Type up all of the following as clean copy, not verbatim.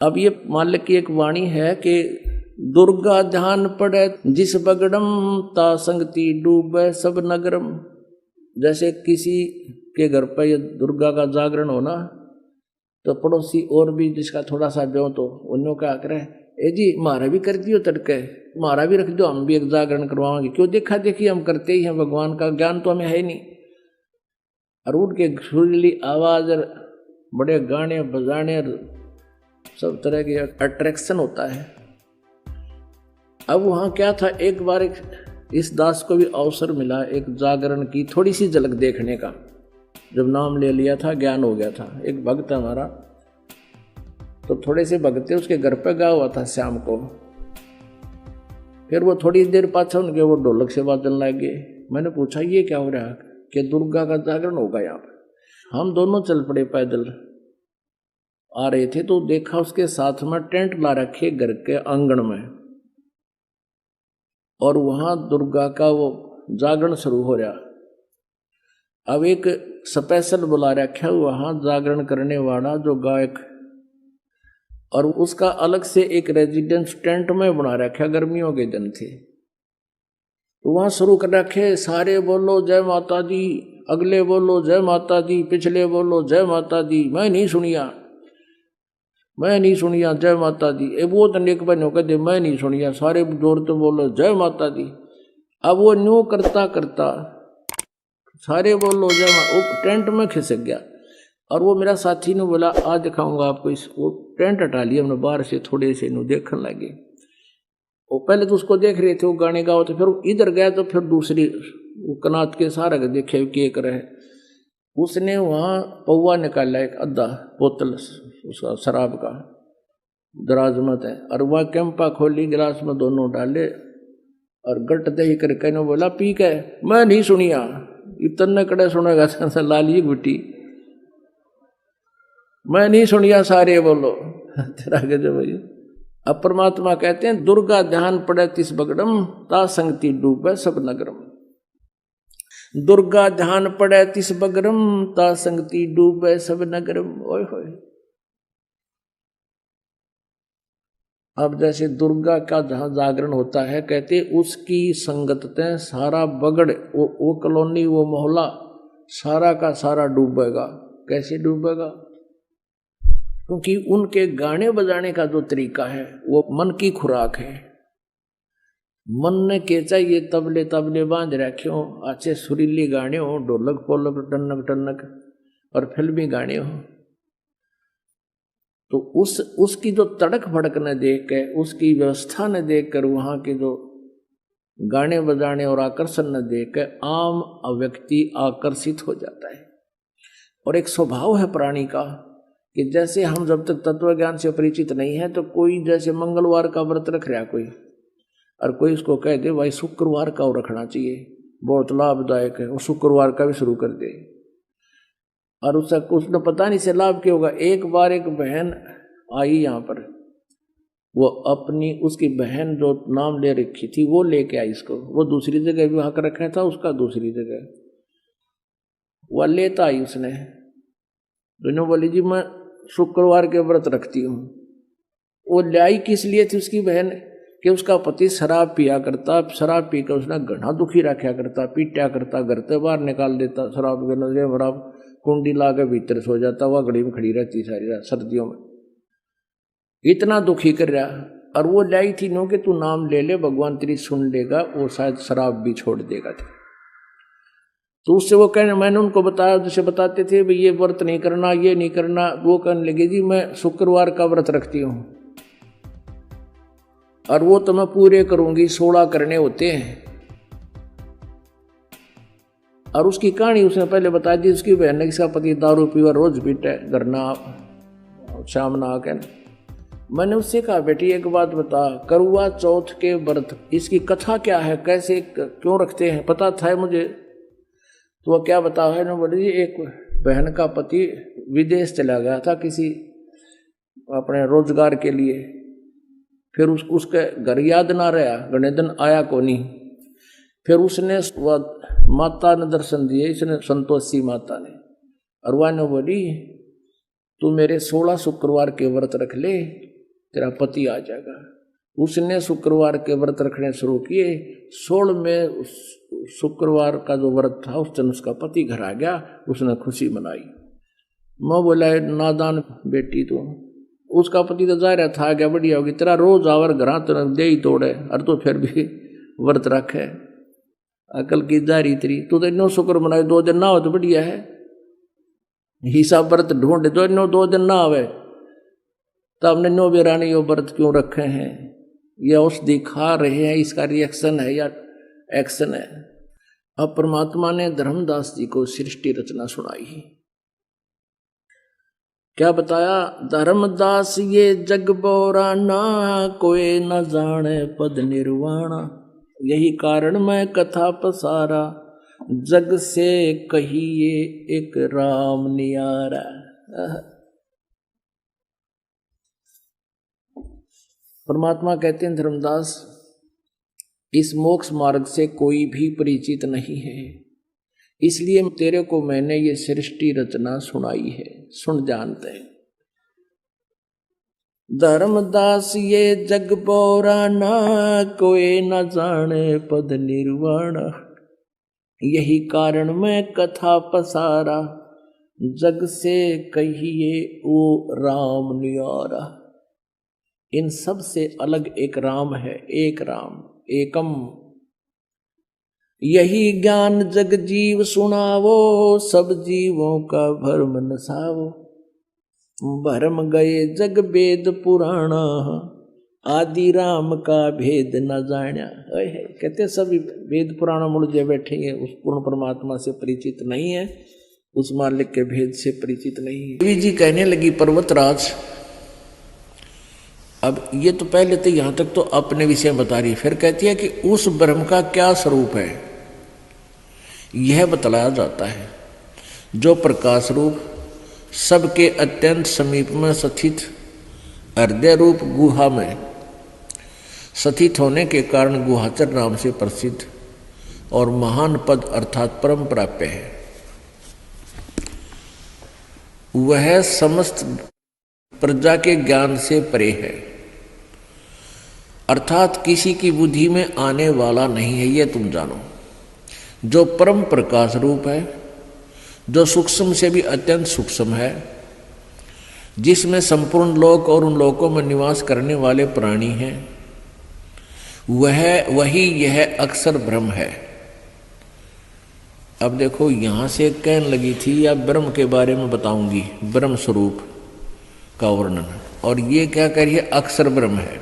अब ये मालिक की एक वाणी है कि दुर्गा ध्यान पड़े जिस बगड़म ता संगति डूबे सब नगरम। जैसे किसी के घर पर ये दुर्गा का जागरण होना तो पड़ोसी और भी जिसका थोड़ा सा ब्यो तो उन्होंने क्या करे, ए जी मारा भी कर दियो तड़के, मारा भी रख दो, हम भी एक जागरण करवाएंगे। क्यों देखा देखी हम करते ही हैं, भगवान का ज्ञान तो हमें है ही नहीं। और उनके सुरीली आवाज और बड़े गाने बजाने सब तरह के अट्रैक्शन होता है। अब वहाँ क्या था, एक बार इस दास को भी अवसर मिला एक जागरण की थोड़ी सी झलक देखने का। जब नाम ले लिया था ज्ञान हो गया था। एक भक्त हमारा तो थोड़े से भगते उसके घर पे गया हुआ था शाम को। फिर वो थोड़ी देर पाछा उनके वो ढोलक से बाजन लगे। मैंने पूछा ये क्या हो रहा है, कि दुर्गा का जागरण होगा यहाँ पर। हम दोनों चल पड़े, पैदल आ रहे थे तो देखा उसके साथ में टेंट ला रखे घर के आंगन में, और वहां दुर्गा का वो जागरण शुरू हो रहा। अब एक स्पेशल बुला रखा वहां जागरण करने वाला जो गायक, और उसका अलग से एक रेजिडेंस टेंट में बना रखा, गर्मियों के दिन थे। तो वहां शुरू कर रखे, सारे बोलो जय माता दी, अगले बोलो जय माता दी, पिछले बोलो जय माता दी। मैं नहीं सुनिया जय माता दी। वो तनिक बनो कहते मैं नहीं सुनिया, सारे जोर तो बोलो जय माता दी। अब वो न्यू करता करता सारे बोलो जय माता, वो टेंट में खिसक गया। और वो मेरा साथी ने बोला आज दिखाऊंगा आपको इस, वो टेंट हटा लिया हमने बाहर से, थोड़े से नु देखने लगे। वो पहले तो उसको देख रहे थे वो गाने गाओ, तो फिर इधर गया तो फिर दूसरी वो कनात के सारा देखे के कर रहे। उसने वहाँ पौवा निकाला एक आधा बोतल उसका शराब का, दराज मत है, और वह कैंपा खोली, गिलास में दोनों डाले और गट दही करके ने बोला पी के। मैं नहीं सुनिया, इतने कड़े सुनेगा लाली गुटी, मैं नहीं सुनिया, सारे बोलो तेरा गजब भैया। अब परमात्मा कहते हैं दुर्गा ध्यान पड़े तिस बगड़म ता संगति डूबे सब नगरम। दुर्गा ध्यान पड़े तिस बगरम ता संगति डूबे सब नगरम। ओए होए। अब जैसे दुर्गा का जहां जागरण होता है, कहते उसकी संगतते सारा बगड़, वो कॉलोनी, वो मोहल्ला सारा का सारा डूबेगा। कैसे डूबेगा? क्योंकि उनके गाने बजाने का जो तरीका है वो मन की खुराक है। मन ने के चाहिए तबले तबले बांध रखे हो, अच्छे सुरीले गाने हो, ढोलक पोलक टनक टनक, और फिल्मी गाने हो, तो उसकी जो तड़क भड़क न देख के, उसकी व्यवस्था न देख कर, वहाँ के जो गाने बजाने और आकर्षण न देख कर आम व्यक्ति आकर्षित हो जाता है। और एक स्वभाव है प्राणी का कि जैसे हम जब तक तत्व ज्ञान से परिचित नहीं है, तो कोई जैसे मंगलवार का व्रत रख रहा कोई, और कोई उसको कह दे भाई शुक्रवार का रखना चाहिए, बहुत लाभदायक है, वो शुक्रवार का भी शुरू कर दे, और उसने पता नहीं से लाभ क्या होगा। एक बार एक बहन आई यहाँ पर, वो अपनी उसकी बहन जो नाम ले रखी थी वो लेके आई इसको, वो दूसरी जगह भी हक रखा था उसका, दूसरी जगह वह लेता आई उसने। दोनों बोली जी मैं शुक्रवार के व्रत रखती हूँ। वो लाई किस लिए थी उसकी बहन, कि उसका पति शराब पिया करता, शराब पीकर उसने घना दुखी रखा करता, पीटा करता, घर से बाहर निकाल देता, शराब के नजर शराब कुंडी ला के भीतर सो जाता, वह घड़ी में खड़ी रहती सारी रात सर्दियों में, इतना दुखी कर रहा। और वो लाई थी नो कि तू नाम ले ले, भगवान तेरी सुन लेगा, वो शायद शराब भी छोड़ देगा। तो उससे वो कहने, मैंने उनको बताया, जैसे बताते थे भाई ये व्रत नहीं करना, ये नहीं करना, वो कहने लगे जी मैं शुक्रवार का व्रत रखती हूँ और वो तो मैं पूरे करूंगी, 16 करने होते हैं। और उसकी कहानी उसने पहले बता दी, उसकी बहन ने, इसका पति दारू पीवा रोज पीटे, घर ना शाम ना आके। मैंने उससे कहा बेटी एक बात बता, करवा चौथ के व्रत इसकी कथा क्या है, कैसे क्यों रखते हैं, पता था मुझे। तो वह क्या बता है ना, बोली एक बहन का पति विदेश चला गया था किसी अपने रोजगार के लिए, फिर उसके घर याद ना रहा, घने दिन आया को नहीं। फिर उसने माता ने दर्शन दिए, इसने संतोषी माता ने, और वह ने बोली तू मेरे 16 शुक्रवार के व्रत रख ले, तेरा पति आ जाएगा। उसने शुक्रवार के व्रत रखने शुरू किए। 16 में शुक्रवार का जो व्रत था उस दिन उसका पति घर आ गया, उसने खुशी मनाई। मैं बोला नादान बेटी तू, उसका पति तो जा रहा था क्या, बढ़िया होगी, तेरा रोज आवर घर तो दे ही तोड़े, और तो फिर भी व्रत रखे, अकल की जारी तेरी, तू तो इनो शुक्र मनाए 2 दिन ना हो तो बढ़िया है, हिसाब व्रत ढूंढे तो इनो 2 दिन ना आवे तो हमने नो बेरानी वो व्रत क्यों रखे हैं, या औषधि खा रहे हैं, इसका रिएक्शन है या एक्शन है। अब परमात्मा ने धर्मदास जी को सृष्टि रचना सुनाई। क्या बताया, धर्मदास ये जग बोरा ना, कोई न जाने पद निर्वाणा, यही कारण मैं कथा पसारा, जग से कहिए एक राम नियारा। परमात्मा कहते हैं धर्मदास, इस मोक्ष मार्ग से कोई भी परिचित नहीं है, इसलिए तेरे को मैंने ये सृष्टि रचना सुनाई है, सुन जानते हैं। धर्मदास ये जग बोरा ना, कोई न जाने पद निर्वाणा, यही कारण मैं कथा पसारा, जग से कहिए ओ राम नियारा। इन सब से अलग एक राम है, एक राम एकम, यही ज्ञान जग जीव सुनावो, सब जीवों का भरम नसावो, भरम गए जग वेद पुराणा, आदि राम का भेद न जाना। कहते सभी वेद पुराण मुझे बैठे हैं, उस पूर्ण परमात्मा से परिचित नहीं है, उस मालिक के भेद से परिचित नहीं है। देवी जी कहने लगी पर्वतराज, अब ये तो पहले तो यहां तक तो अपने विषय बता रही, फिर कहती है कि उस ब्रह्म का क्या स्वरूप है, यह बतलाया जाता है, जो प्रकाश रूप सबके अत्यंत समीप में स्थित हृदय रूप गुहा में स्थित होने के कारण गुहाचर नाम से प्रसिद्ध और महान पद अर्थात परम प्राप्य है। वह समस्त प्रजा के ज्ञान से परे है, अर्थात किसी की बुद्धि में आने वाला नहीं है, यह तुम जानो। जो परम प्रकाश रूप है, जो सूक्ष्म से भी अत्यंत सूक्ष्म है, जिसमें संपूर्ण लोक और उन लोकों में निवास करने वाले प्राणी हैं, वही यह अक्षर ब्रह्म है। अब देखो यहां से कहने लगी थी या ब्रह्म के बारे में बताऊंगी, ब्रह्म स्वरूप का वर्णन, और ये क्या कह रही है, अक्षर ब्रह्म है,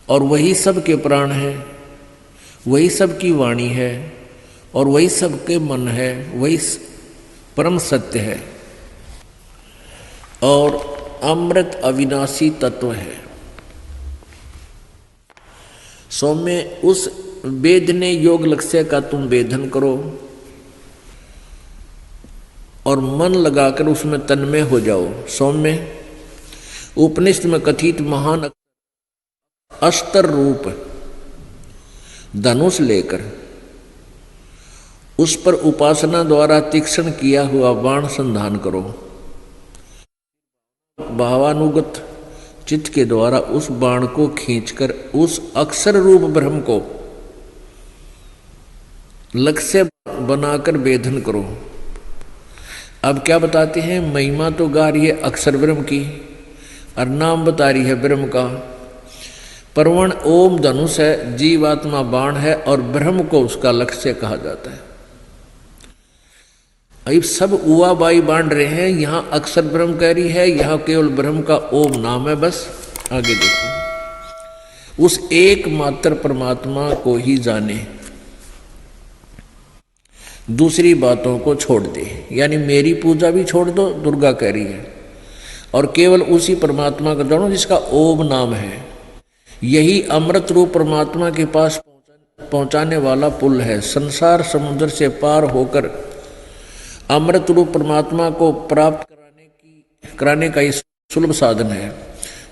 और वही सबके प्राण है, वही सबकी वाणी है, और वही सबके मन है, वही परम सत्य है, और अमृत अविनाशी तत्व है। सौम्य उस वेदने योग लक्ष्य का तुम वेदन करो और मन लगाकर उसमें तन्मय हो जाओ। सौम्य उपनिषद में कथित महान अस्त्र रूप धनुष लेकर उस पर उपासना द्वारा तीक्ष्ण किया हुआ बाण संधान करो। भावानुगत चित्त के द्वारा उस बाण को खींचकर उस अक्षर रूप ब्रह्म को लक्ष्य बनाकर वेधन करो। अब क्या बताते हैं, महिमा तो गा रही है अक्षर ब्रह्म की और नाम बता रही है ब्रह्म का। परवण ओम धनुष है, जीवात्मा बाण है, और ब्रह्म को उसका लक्ष्य कहा जाता है। अब सब उआ बाई बांध रहे हैं, यहां अक्षर ब्रह्म कह रही है, यहां केवल ब्रह्म का ओम नाम है। बस आगे देखो, उस एकमात्र परमात्मा को ही जाने, दूसरी बातों को छोड़ दे, यानी मेरी पूजा भी छोड़ दो, दुर्गा कह रही है, और केवल उसी परमात्मा को जानो जिसका ओम नाम है। यही अमृत रूप परमात्मा के पास पहुंचाने वाला पुल है। संसार समुद्र से पार होकर अमृत रूप परमात्मा को प्राप्त कराने का ये सुलभ साधन है।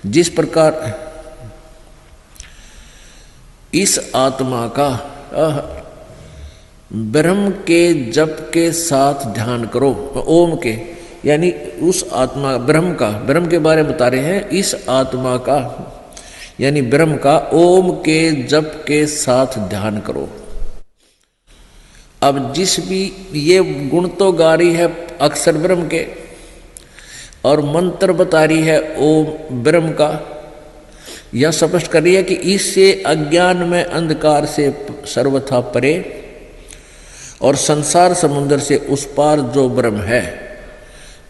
जिस प्रकार इस आत्मा का ब्रह्म के जप के साथ ध्यान करो, ओम के, यानी उस आत्मा ब्रह्म के बारे में बता रहे हैं। इस आत्मा का यानी ब्रह्म का ओम के जप के साथ ध्यान करो। अब जिस भी ये गुण तो गा रही है अक्षर ब्रह्म के और मंत्र बता रही है ओम ब्रह्म का, यह स्पष्ट कर रही है कि इससे अज्ञान में अंधकार से सर्वथा परे और संसार समुद्र से उस पार जो ब्रह्म है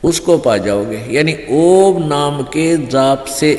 उसको पा जाओगे। यानी ओम नाम के जाप से